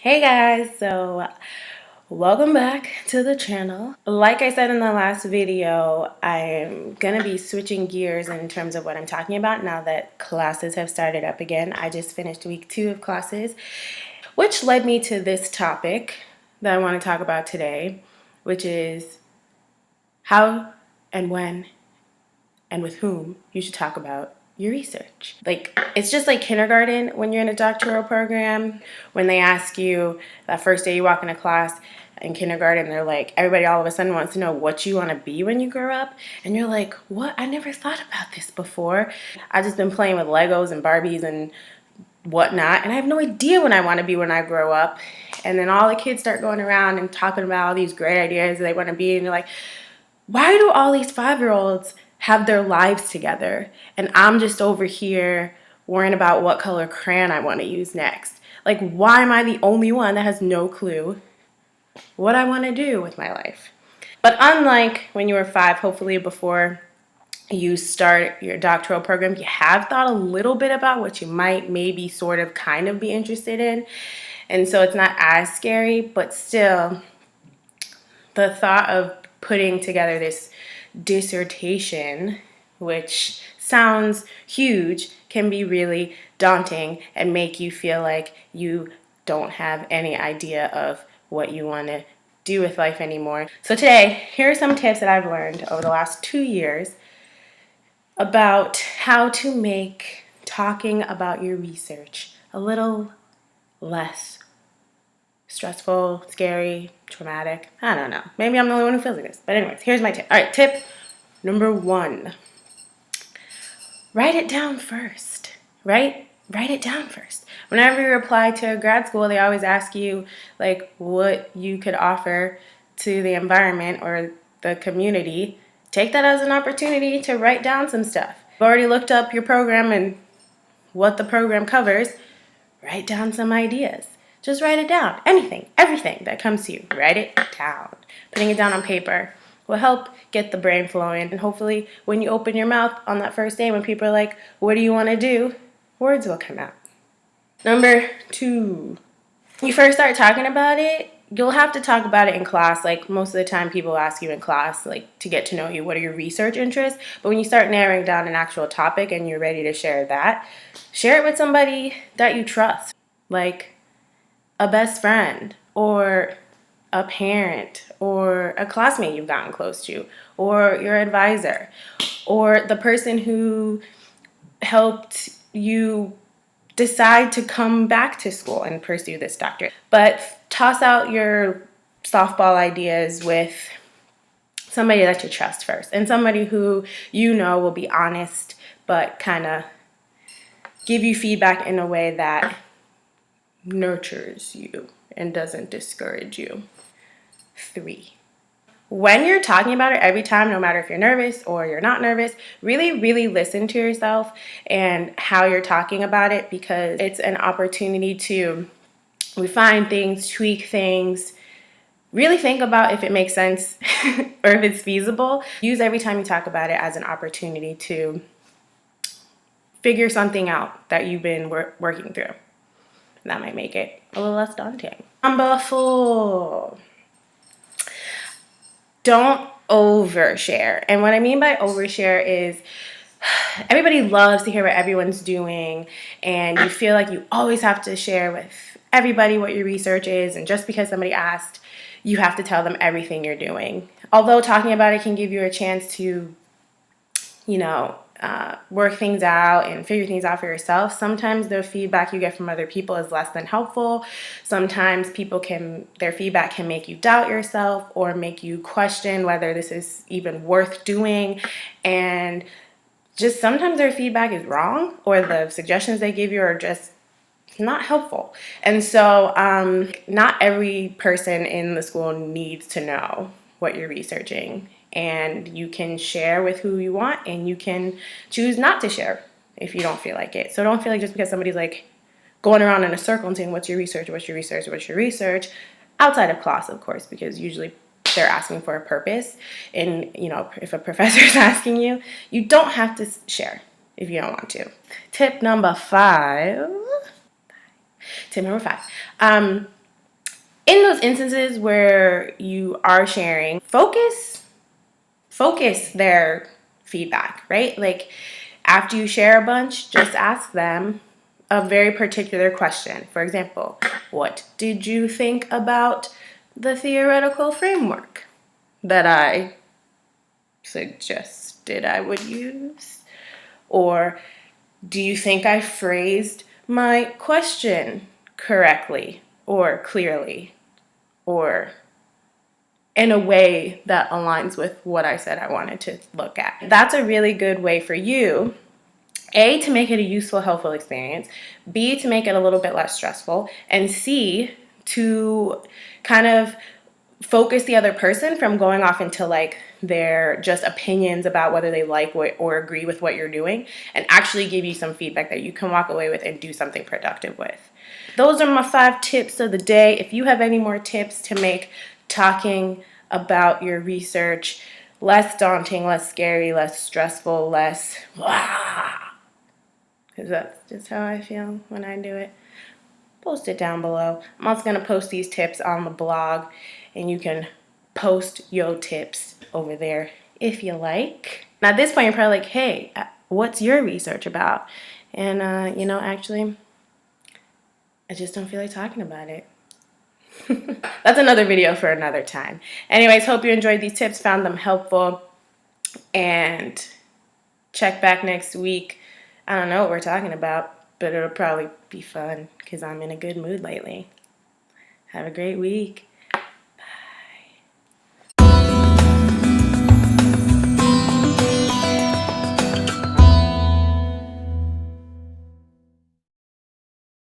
Hey guys, so welcome back to the channel. Like I said in the last video, I'm gonna be switching gears in terms of what I'm talking about now that classes have started up again. I just finished week 2 of classes, which led me to this topic that I want to talk about today, which is how and when and with whom you should talk about your research. Like, it's just like kindergarten when you're in a doctoral program, when they ask you that first day you walk into class in kindergarten, they're like, everybody all of a sudden wants to know what you want to be when you grow up. And you're like, what? I never thought about this before. I've just been playing with Legos and Barbies and whatnot, and I have no idea what I want to be when I grow up. And then all the kids start going around and talking about all these great ideas they want to be, and you're like, why do all these 5-year-olds have their lives together and I'm just over here worrying about what color crayon I want to use next? Like, why am I the only one that has no clue what I want to do with my life? But unlike when you were 5, hopefully before you start your doctoral program, you have thought a little bit about what you might maybe sort of kind of be interested in. And so it's not as scary, but still the thought of putting together this dissertation, which sounds huge, can be really daunting and make you feel like you don't have any idea of what you want to do with life anymore. So today, here are some tips that I've learned over the last 2 years about how to make talking about your research a little less stressful, scary, traumatic. I don't know. Maybe I'm the only one who feels like this. But anyways, here's my tip. All right, tip number 1. Write it down first. Write it down first. Whenever you apply to grad school, they always ask you like what you could offer to the environment or the community. Take that as an opportunity to write down some stuff. You've already looked up your program and what the program covers. Write down some ideas. Just write it down. Anything, everything that comes to you, write it down. Putting it down on paper will help get the brain flowing. And hopefully when you open your mouth on that first day, when people are like, what do you want to do? Words will come out. Number 2, when you first start talking about it, you'll have to talk about it in class. Like, most of the time people ask you in class, like, to get to know you, what are your research interests? But when you start narrowing down an actual topic and you're ready to share that, share it with somebody that you trust, like a best friend or a parent or a classmate you've gotten close to, or your advisor, or the person who helped you decide to come back to school and pursue this doctorate. But toss out your softball ideas with somebody that you trust first, and somebody who you know will be honest but kind of give you feedback in a way that nurtures you and doesn't discourage you. 3, when you're talking about it every time, no matter if you're nervous or you're not nervous, really listen to yourself and how you're talking about it, because it's an opportunity to refine things, tweak things, really think about if it makes sense or if it's feasible. Use every time you talk about it as an opportunity to figure something out that you've been working through. That might make it a little less daunting. Number 4. Don't overshare. And what I mean by overshare is everybody loves to hear what everyone's doing, and you feel like you always have to share with everybody what your research is, and just because somebody asked, you have to tell them everything you're doing. Although talking about it can give you a chance to, work things out and figure things out for yourself, sometimes the feedback you get from other people is less than helpful. Sometimes their feedback can make you doubt yourself or make you question whether this is even worth doing. And just sometimes their feedback is wrong, or the suggestions they give you are just not helpful. And so not every person in the school needs to know what you're researching. And you can share with who you want, and you can choose not to share if you don't feel like it. So don't feel like just because somebody's like going around in a circle and saying, what's your research, what's your research, what's your research, outside of class, of course, because usually they're asking for a purpose. And, if a professor is asking you, you don't have to share if you don't want to. Tip number 5. In those instances where you are sharing, focus their feedback, right? Like after you share a bunch, just ask them a very particular question. For example, what did you think about the theoretical framework that I suggested I would use? Or do you think I phrased my question correctly or clearly or in a way that aligns with what I said I wanted to look at? That's a really good way for you, A, to make it a useful, helpful experience, B, to make it a little bit less stressful, and C, to kind of focus the other person from going off into like their just opinions about whether they like what or agree with what you're doing, and actually give you some feedback that you can walk away with and do something productive with. Those are my 5 tips of the day. If you have any more tips to make talking about your research less daunting, less scary, less stressful, less because that's just how I feel when I do it, post it down below. I'm also going to post these tips on the blog, and you can post your tips over there if you like. Now, at this point, you're probably like, hey, what's your research about? And, actually, I just don't feel like talking about it. That's another video for another time. Anyways, hope you enjoyed these tips, found them helpful, and check back next week. I don't know what we're talking about, but it'll probably be fun because I'm in a good mood lately. Have a great week.